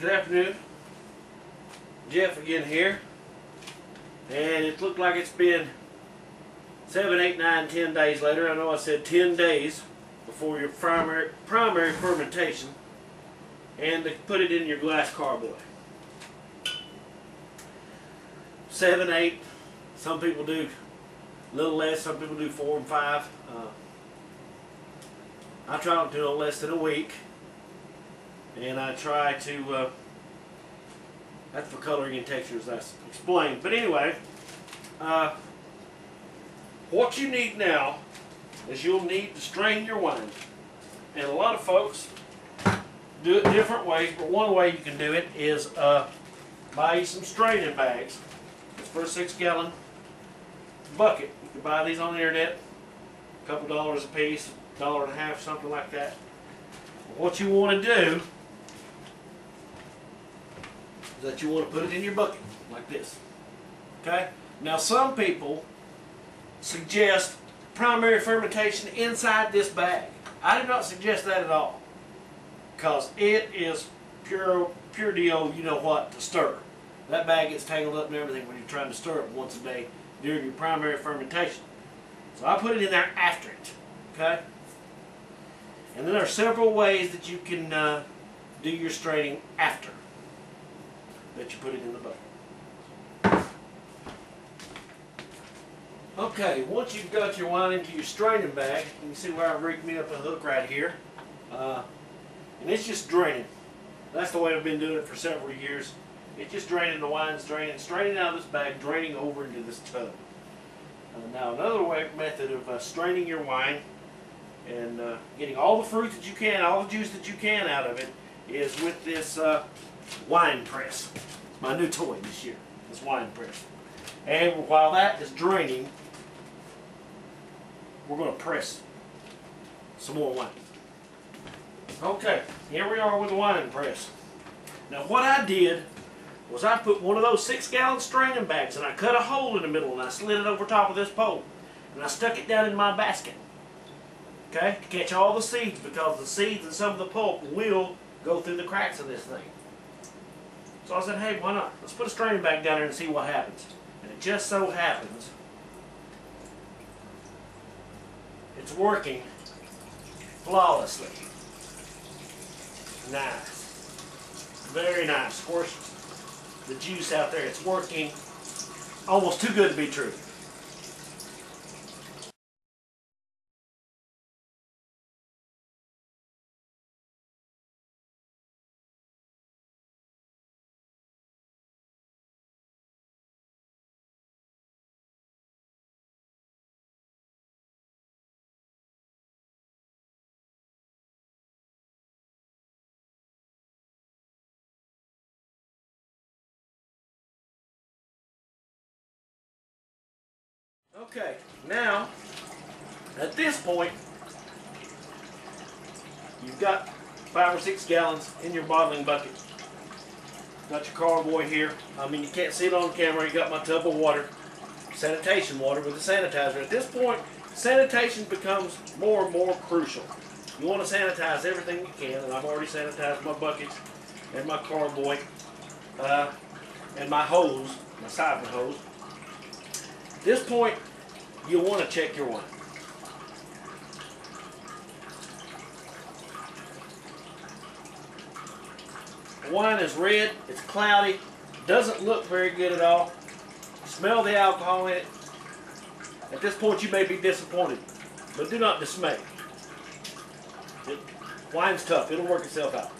Good afternoon. Jeff again here. And it looked like it's been 7, 8, 9, 10 days later. I know I said 10 days before your primary fermentation, and to put it in your glass carboy. 7, 8, some people do a little less, some people do 4 and 5. I try not to do no less than a week, and I try to, that's for coloring and textures, I explained. But anyway, what you need now is you'll need to strain your wine. And a lot of folks do it different ways, but one way you can do it is buy you some straining bags. It's for a 6-gallon bucket. You can buy these on the internet, a couple dollars a piece, $1.50, something like that. What you want to do is that you want to put it in your bucket like this. Okay? Now some people suggest primary fermentation inside this bag. I do not suggest that at all, because it is pure deal, you know what, to stir. That bag gets tangled up and everything when you're trying to stir it once a day during your primary fermentation. So I put it in there after it. Okay? And then there are several ways that you can do your straining after that you put it in the bucket. Okay, once you've got your wine into your straining bag, you can see where I've rigged me up a hook right here. And it's just draining. That's the way I've been doing it for several years. It's just draining the wine, straining out of this bag, draining over into this tub. Now another method of straining your wine and getting all the fruit that you can, all the juice that you can out of it, is with this wine press. My new toy this year, this wine press. And while that is draining, we're going to press some more wine. Okay, here we are with the wine press. Now what I did was I put one of those 6-gallon straining bags and I cut a hole in the middle and I slid it over top of this pole. And I stuck it down in my basket. Okay, to catch all the seeds, because the seeds and some of the pulp will go through the cracks of this thing. So I said, hey, why not? Let's put a straining bag down there and see what happens. And it just so happens it's working flawlessly. Nice. Very nice. Of course, the juice out there, it's working almost too good to be true. Okay, now, at this point, you've got 5 or 6 gallons in your bottling bucket. Got your carboy here. I mean, you can't see it on camera. You got my tub of water, sanitation water with a sanitizer. At this point, sanitation becomes more and more crucial. You want to sanitize everything you can, and I've already sanitized my buckets and my carboy and my hose, my siphon hose. At this point, you want to check your wine. The wine is red, it's cloudy, doesn't look very good at all. Smell the alcohol in it. At this point you may be disappointed, but do not dismay. Wine's tough, it'll work itself out.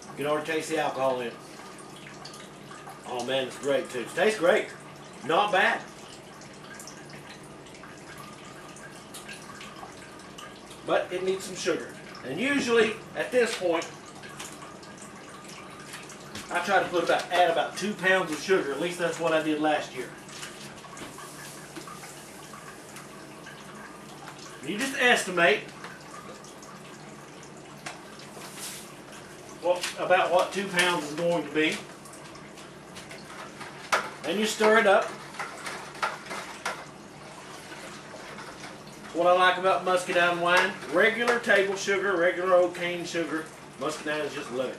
You can already taste the alcohol in it. Oh man, it's great too. It tastes great. Not bad. But it needs some sugar. And usually, at this point, I try to add about 2 pounds of sugar. At least that's what I did last year. You just estimate about what 2 pounds is going to be. And you stir it up. What I like about muscadine wine, regular table sugar, regular old cane sugar. Muscadine is just love it.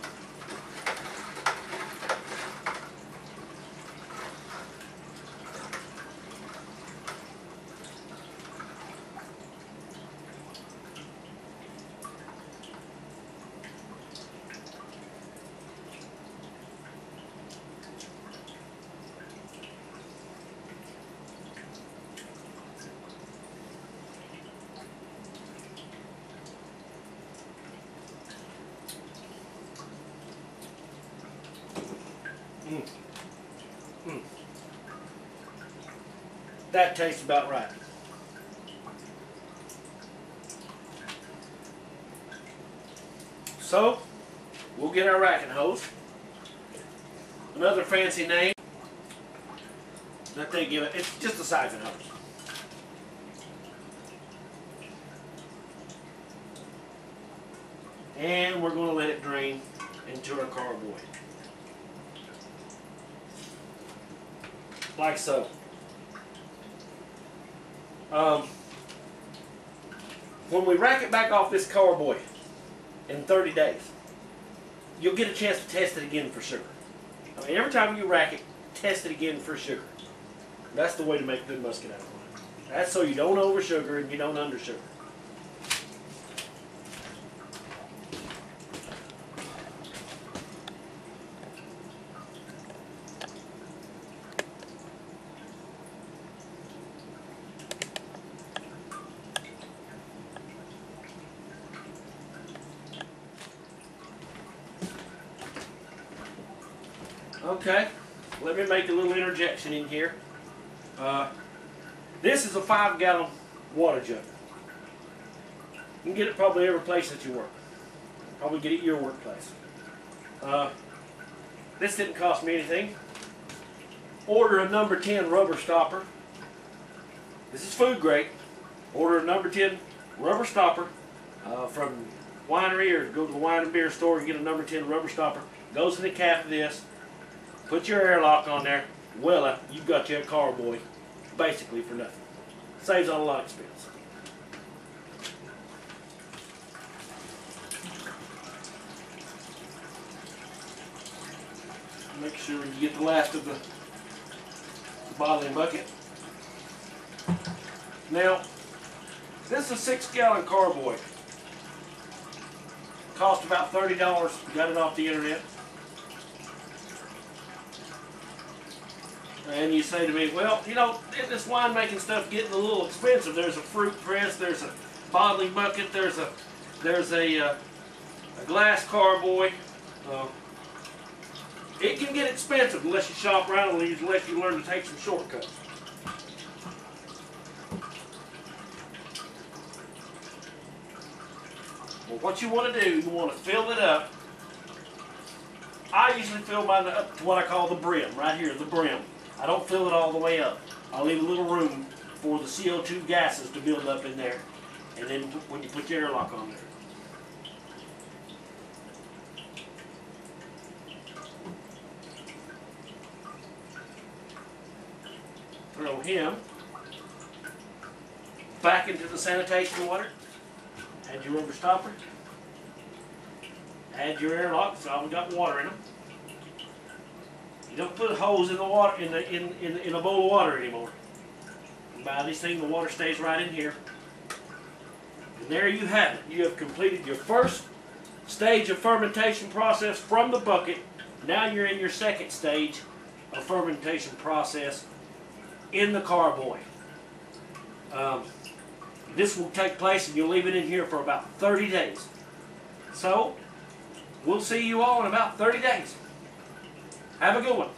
Mm. Mm. That tastes about right. So, we'll get our racking hose. Another fancy name that they give it, it's just a siphon hose. And we're going to let it drain into our carboy. Like so. When we rack it back off this carboy in 30 days, you'll get a chance to test it again for sugar. I mean, every time you rack it, test it again for sugar. That's the way to make good muscadine wine. That's so you don't over sugar and you don't under sugar. Okay, let me make a little interjection in here. This is a 5-gallon water jug. You can get it probably every place that you work. Probably get it at your workplace. This didn't cost me anything. Order a number 10 rubber stopper. This is food grade. Order a number 10 rubber stopper from winery, or go to the wine and beer store and get a number 10 rubber stopper. Goes in the cap of this. Put your airlock on there. Well, you've got your carboy basically for nothing. Saves on a lot of expense. Make sure you get the last of the bottling bucket. Now, this is a 6-gallon carboy. Cost about $30. Got it off the internet. And you say to me, well, you know, this winemaking stuff getting a little expensive. There's a fruit press, there's a bottling bucket, there's a glass carboy. It can get expensive unless you shop around, unless you learn to take some shortcuts. Well, what you want to do, you want to fill it up. I usually fill mine up to what I call the brim, right here, the brim. I don't fill it all the way up. I leave a little room for the CO2 gases to build up in there, and then when you put your airlock on there. Throw him back into the sanitation water. Add your rubber stopper. Add your airlock. It's all got water in them. You don't put a hose in the water in a bowl of water anymore. You buy this thing, the water stays right in here. And there you have it. You have completed your first stage of fermentation process from the bucket. Now you're in your second stage of fermentation process in the carboy. This will take place and you'll leave it in here for about 30 days. So, we'll see you all in about 30 days. Have a good one.